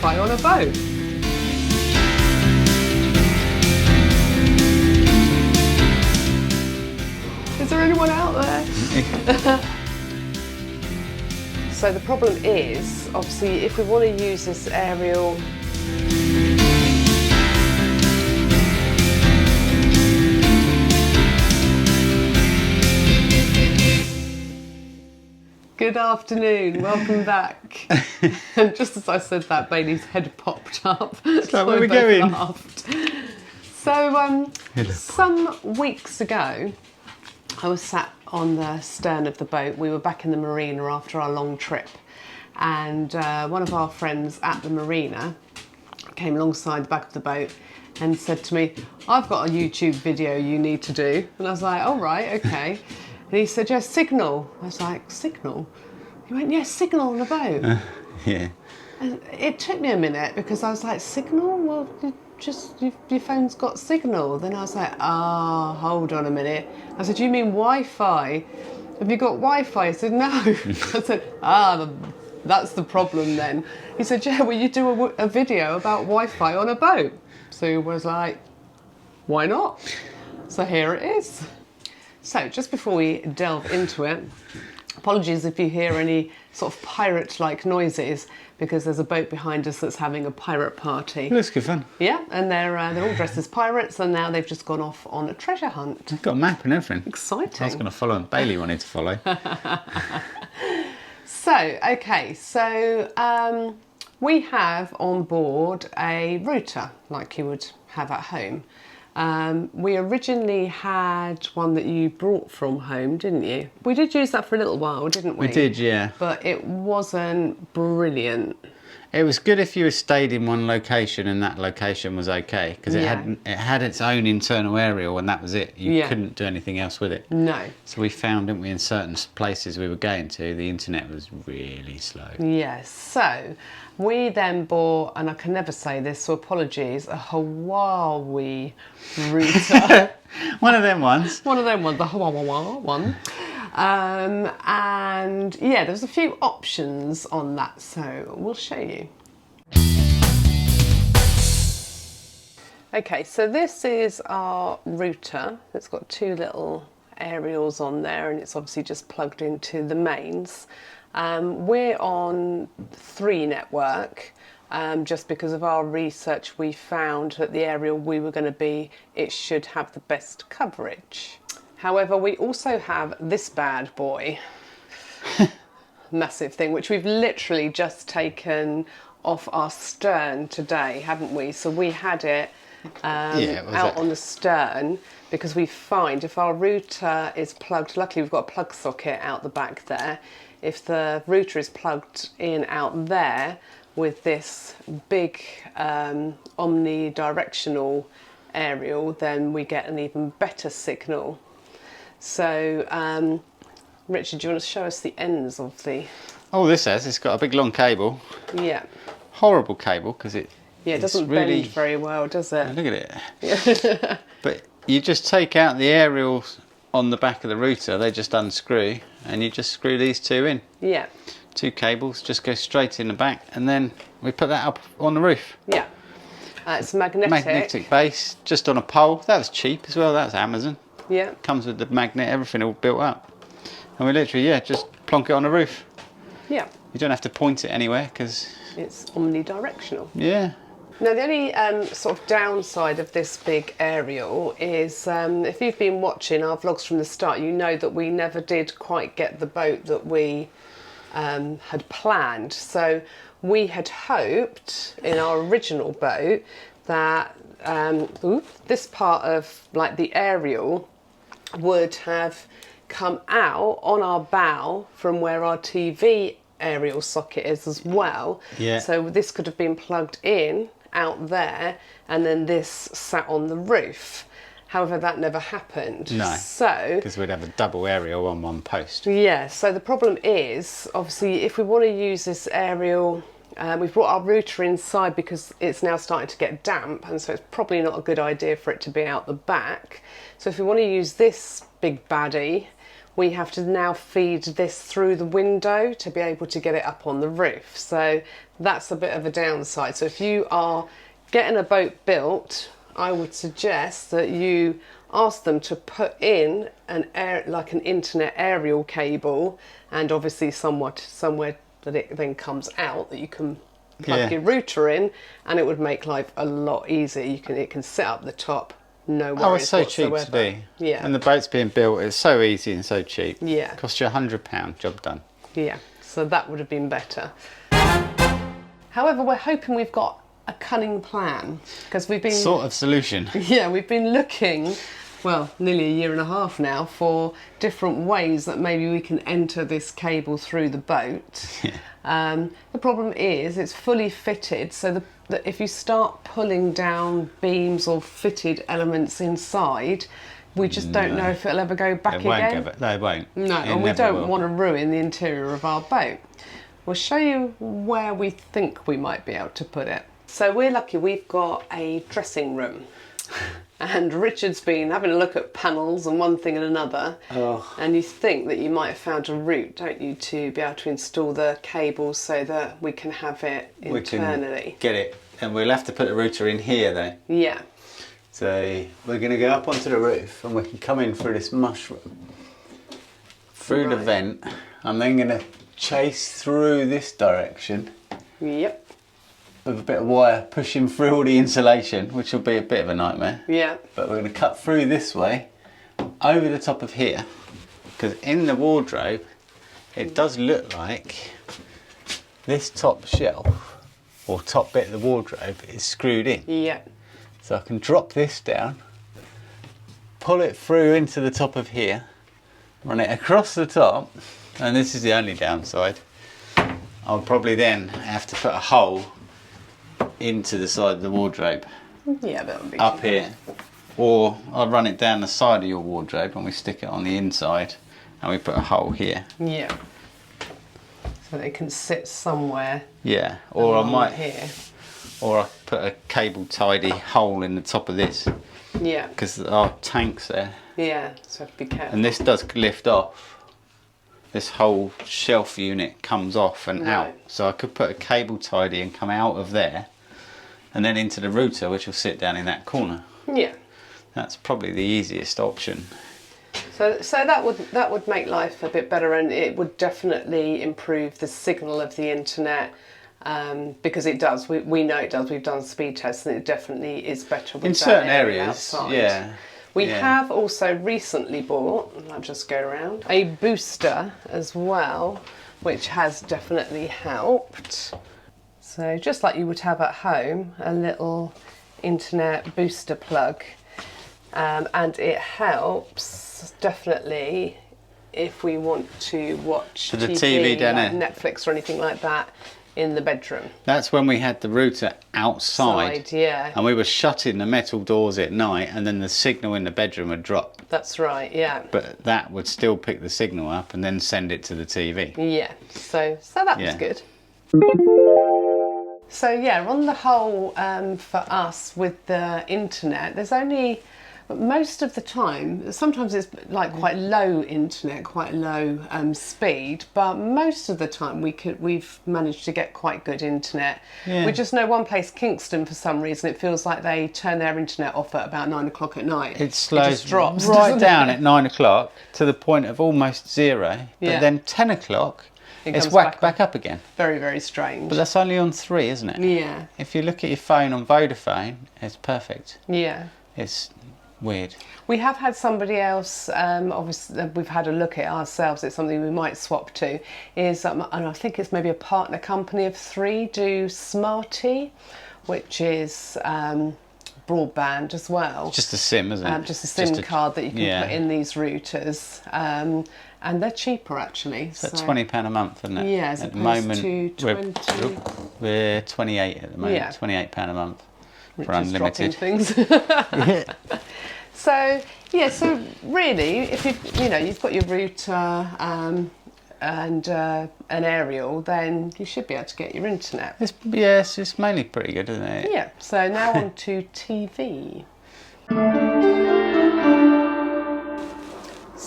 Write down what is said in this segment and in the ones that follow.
Wi-Fi on a boat. Is there anyone out there? So the problem is, obviously, if we want to use this aerial Good afternoon, welcome back. And just as I said that, Bailey's head popped up. So where are we going? Laughed. So some weeks ago, I was sat on the stern of the boat. We were back in the marina after our long trip, and one of our friends at the marina came alongside the back of the boat and said to me, "I've got a YouTube video you need to do." And I was like, "All right, okay." And he said, "Yes, signal." I was like, "Signal?" He went, "Yes, signal on the boat." Yeah. And it took me a minute because I was like, "Signal? Well, your phone's got signal." Then I was like, hold on a minute. I said, "You mean Wi-Fi? Have you got Wi-Fi?" He said, "No." I said, that's the problem then. He said, "Yeah, well, you do a video about Wi-Fi on a boat." So I was like, why not? So here it is. So just before we delve into it, apologies if you hear any sort of pirate-like noises, because there's a boat behind us that's having a pirate party. Looks good fun. Yeah, and they're all dressed as pirates, and now they've just gone off on a treasure hunt. They've got a map and everything. Exciting. I was going to follow and Bailey wanted to follow. So we have on board a router like you would have at home. We originally had one that you brought from home, didn't you? We did use that for a little while, didn't we? We did, yeah. But it wasn't brilliant. It was good if you stayed in one location and that location was okay, because it had its own internal aerial and that was it. You couldn't do anything else with it. No. So we found, didn't we, in certain places we were going to, the internet was really slow. Yes. So we then bought, and I can never say this, so apologies, a Whaly router. One of them ones. One of them ones, the Whaly one. And yeah, there's a few options on that, so we'll show you. Okay, so this is our router. It's got two little aerials on there, and it's obviously just plugged into the mains. We're on 3 network. Just because of our research, we found that the aerial we were going to be, it should have the best coverage. However, we also have this bad boy, massive thing, which we've literally just taken off our stern today, haven't we? So we had it out on the stern, because we find if our router is plugged, luckily we've got a plug socket out the back there, if the router is plugged in out there with this big omnidirectional aerial, then we get an even better signal. So, Richard, do you want to show us the ends of the... Oh, it's got a big long cable. Yeah. Horrible cable, because it doesn't really bend very well, does it? Look at it. Yeah. But you just take out the aerials on the back of the router, they just unscrew, and you just screw these 2 in. Yeah. 2 cables, just go straight in the back, and then we put that up on the roof. Yeah. It's magnetic. Magnetic base, just on a pole. That was cheap as well, that's Amazon. Yeah. Comes with the magnet, everything all built up. And we literally, just plonk it on the roof. Yeah. You don't have to point it anywhere, because... it's omnidirectional. Yeah. Now the only sort of downside of this big aerial is, if you've been watching our vlogs from the start, you know that we never did quite get the boat that we had planned. So we had hoped in our original boat that this part of like the aerial would have come out on our bow from where our TV aerial socket is as well. Yeah. So this could have been plugged in out there, and then this sat on the roof. However, that never happened. No. So because we'd have a double aerial on one post. yeah. So the problem is, obviously, if we want to use this aerial, we've brought our router inside because it's now starting to get damp, and so it's probably not a good idea for it to be out the back. So if we want to use this big baddie, we have to now feed this through the window to be able to get it up on the roof. So that's a bit of a downside. So if you are getting a boat built, I would suggest that you ask them to put in an internet aerial cable, and obviously somewhere that it then comes out that you can plug your router in, and it would make life a lot easier. It can sit up the top, no worries. Oh, it's so whatsoever. cheap to do. Yeah. And the boat's being built, it's so easy and so cheap. Yeah. It costs you £100, job done. Yeah, so that would have been better. However, we're hoping we've got a cunning plan, because we've been... Sort of solution. Yeah, we've been looking, well, nearly a year and a half now, for different ways that maybe we can enter this cable through the boat. Yeah. The problem is it's fully fitted, so that if you start pulling down beams or fitted elements inside, we just don't know if it'll ever go back again. No, it won't. No, and we don't want to ruin the interior of our boat. We'll show you where we think we might be able to put it. So we're lucky we've got a dressing room. And Richard's been having a look at panels and one thing and another. Oh. And you think that you might have found a route, don't you, to be able to install the cables so that we can have it internally. We can get it. And we'll have to put the router in here though. Yeah. So we're going to go up onto the roof and we can come in through this mushroom, through the vent. I'm then going to chase through this direction. Yep. With a bit of wire pushing through all the insulation, which will be a bit of a nightmare. Yeah. But we're going to cut through this way, over the top of here, because in the wardrobe, it does look like this top shelf, or top bit of the wardrobe, is screwed in. Yeah. So I can drop this down, pull it through into the top of here, run it across the top, and this is the only downside. I'll probably then have to put a hole into the side of the wardrobe. Yeah, that would be up here. Or I'll run it down the side of your wardrobe and we stick it on the inside and we put a hole here. Yeah. So they can sit somewhere. Yeah. Or I might here. Or I put a cable tidy hole in the top of this. Yeah. Because our tank's there. Yeah, so have to be careful. And this does lift off. This whole shelf unit comes off and out. So I could put a cable tidy and come out of there and then into the router, which will sit down in that corner. Yeah. That's probably the easiest option. So that would make life a bit better, and it would definitely improve the signal of the internet, because it does. We know it does. We've done speed tests and it definitely is better with in that certain area areas. outside. Yeah. We have also recently bought, and I'll just go around, a booster as well, which has definitely helped. So just like you would have at home, a little internet booster plug, and it helps definitely if we want to watch the TV down like there. Netflix or anything like that in the bedroom. That's when we had the router outside. Yeah. And we were shutting the metal doors at night and then the signal in the bedroom would drop. That's right, yeah. But that would still pick the signal up and then send it to the TV. Yeah, so that was good. So yeah, on the whole, for us with the internet, there's only, most of the time, sometimes it's like quite low internet, quite low speed, but most of the time we've managed to get quite good internet. Yeah. We just know one place, Kingston, for some reason, it feels like they turn their internet off at about 9 o'clock at night. It slows just drops, right down at 9 o'clock to the point of almost zero. But then 10 o'clock, it's whacked back up again. Very, very strange. But that's only on 3, isn't it? Yeah. If you look at your phone on Vodafone, it's perfect. Yeah. It's weird. We have had somebody else, obviously we've had a look at ourselves, it's something we might swap to, is, and I think it's maybe a partner company of 3, do Smarty, which is broadband as well. Just a SIM, isn't it? Just a SIM card that you can put in these routers. And they're cheaper actually. So £20 a month, isn't it? Yeah, as at the opposed moment, to 20. we're 28 at the moment. Yeah. £28 a month Which for unlimited. Things. So yeah, so really, if you've got your router and an aerial, then you should be able to get your internet. It's mainly pretty good, isn't it? Yeah. So now on to TV.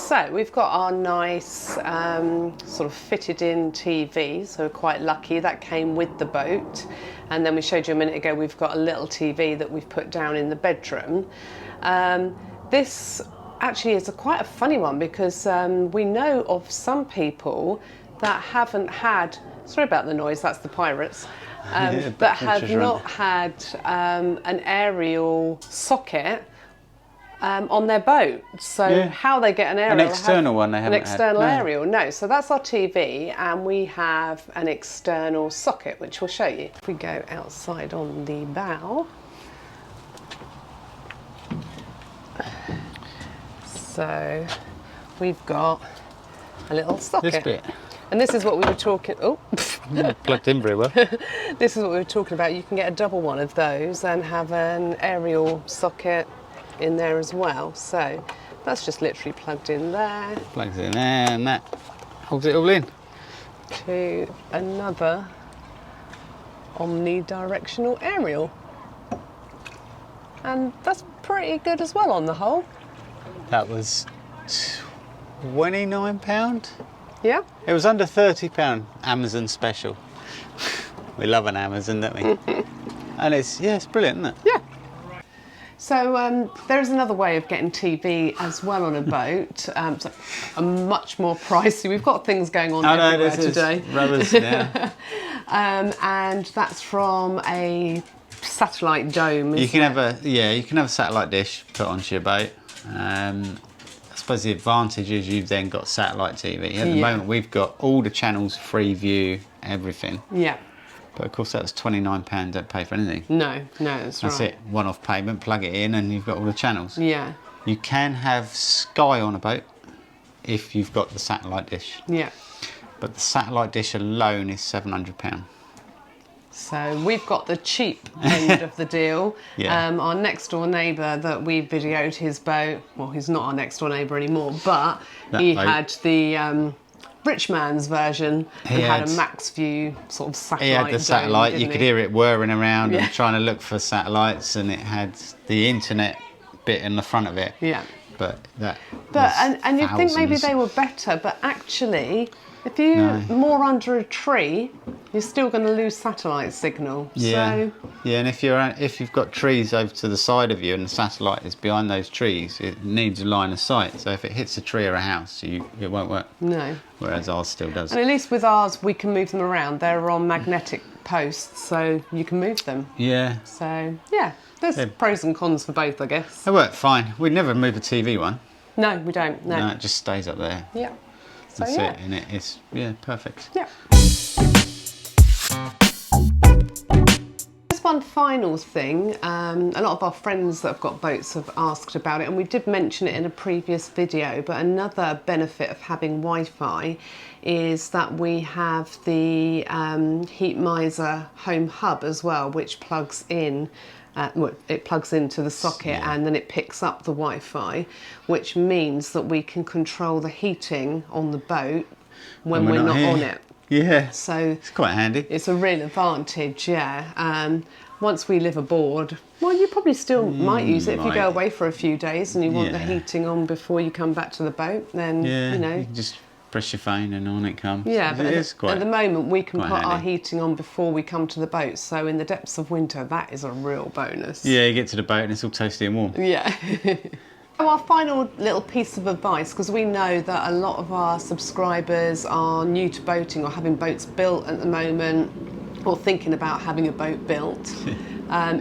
So we've got our nice sort of fitted in TV, so we're quite lucky. That came with the boat. And then we showed you a minute ago, we've got a little TV that we've put down in the bedroom. This actually is quite a funny one because we know of some people that haven't had, sorry about the noise, that's the pirates, that have not had an aerial socket on their boat. So how they get an aerial? An external one they haven't had. An external had. aerial, no. So that's our TV, and we have an external socket, which we'll show you. If we go outside on the bow. So we've got a little socket. This bit. And this is what we were talking, Plugged in very well. This is what we were talking about. You can get a double one of those and have an aerial socket in there as well. So that's just literally plugged in there. Plugs it in there and that holds it all in. To another omnidirectional aerial. And that's pretty good as well on the whole. That was £29. Yeah. It was under £30 Amazon special. We love an Amazon, don't we? And it's brilliant, isn't it? Yeah. So there is another way of getting TV as well on a boat. So a much more pricey. We've got things going on everywhere today. Rubbers, yeah. And that's from a satellite dome. You can have a satellite dish put onto your boat. I suppose the advantage is you've then got satellite TV. At the moment, we've got all the channels, free view, everything. Yeah. But of course, that was £29. Don't pay for anything. No, that's right. That's it. One-off payment. Plug it in, and you've got all the channels. Yeah. You can have Sky on a boat if you've got the satellite dish. Yeah. But the satellite dish alone is £700. So we've got the cheap end of the deal. Yeah. Our next door neighbour that we videoed his boat, well, he's not our next door neighbour anymore, but he had the rich man's version and had a max view sort of satellite. He had the satellite, dome, you could hear it whirring around and trying to look for satellites, and it had the internet bit in the front of it. Yeah. But and you'd think maybe they were better, but actually, if you're more under a tree, you're still going to lose satellite signal. Yeah. So, yeah, and if you've got trees over to the side of you and the satellite is behind those trees, it needs a line of sight. So if it hits a tree or a house, it won't work. No. Whereas ours still does. And at least with ours, we can move them around. They're on magnetic posts, so you can move them. Yeah. So yeah, there's pros and cons for both, I guess. They work fine. We'd never move a TV one. No, we don't. No, it just stays up there. Yeah. So, That's it, and it's perfect. Yeah. Just one final thing. A lot of our friends that have got boats have asked about it, and we did mention it in a previous video, but another benefit of having Wi-Fi is that we have the Heat Miser home hub as well, which plugs in. It plugs into the socket and then it picks up the Wi-Fi, which means that we can control the heating on the boat when we're not on it. Yeah, so it's quite handy. It's a real advantage, yeah. Once we live aboard, well, you probably still might use it if you go away for a few days and you want the heating on before you come back to the boat. Then you know, you can just press your phone and on it comes. Yeah, but at the moment we can put our handy. heating on before we come to the boat. So in the depths of winter, that is a real bonus. Yeah, you get to the boat and it's all toasty and warm. Yeah. Our final little piece of advice, because we know that a lot of our subscribers are new to boating or having boats built at the moment, or thinking about having a boat built,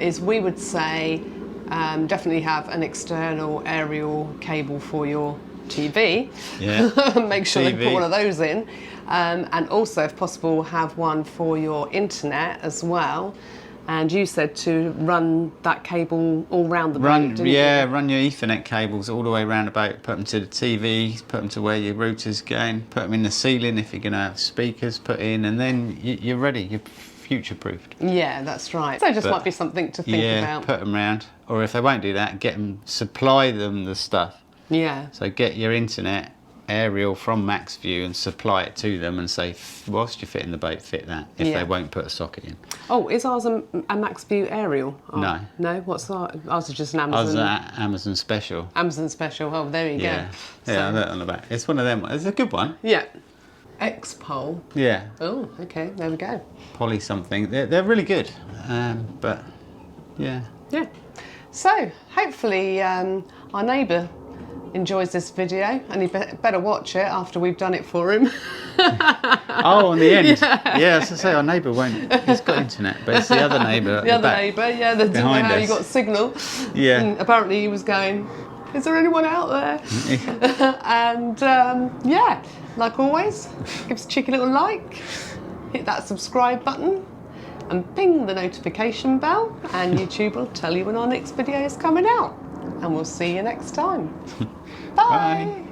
is we would say definitely have an external aerial cable for your TV. Yeah. Make sure they put one of those in. And also, if possible, have one for your internet as well. And you said to run that cable all round the boat, didn't you? Run your Ethernet cables all the way around the boat. Put them to the TV, put them to where your router's going, put them in the ceiling if you're going to have speakers put in, and then you're ready. You're future-proofed. Yeah, that's right. So just might be something to think about. Yeah, put them round. Or if they won't do that, supply them the stuff. Yeah. So get your internet aerial from max view and supply it to them and say, whilst you're fitting the boat, fit that, if Yeah. they won't put a socket in. Oh, is ours a max view aerial? Oh, No. No? What's that? Ours is just an I was Amazon. at Amazon Special. Amazon special. Oh, there you Yeah. go. Yeah, I looked on the back. It's one of them. It's a good one. Yeah. X-Pole. Yeah. Oh, okay. There we go. Poly something. They're really good. But yeah. Yeah. So, hopefully our neighbour enjoys this video, and he better watch it after we've done it for him. Oh, on the end. Yeah, as I say, our neighbour won't. He's got internet, but it's the other neighbour at The other back. neighbour, yeah, that didn't know behind how you us. got signal. Yeah. And apparently he was going, is there anyone out there? And yeah, like always, give us a cheeky little like, hit that subscribe button, and ping the notification bell, and YouTube will tell you when our next video is coming out. And we'll see you next time. Bye. Bye.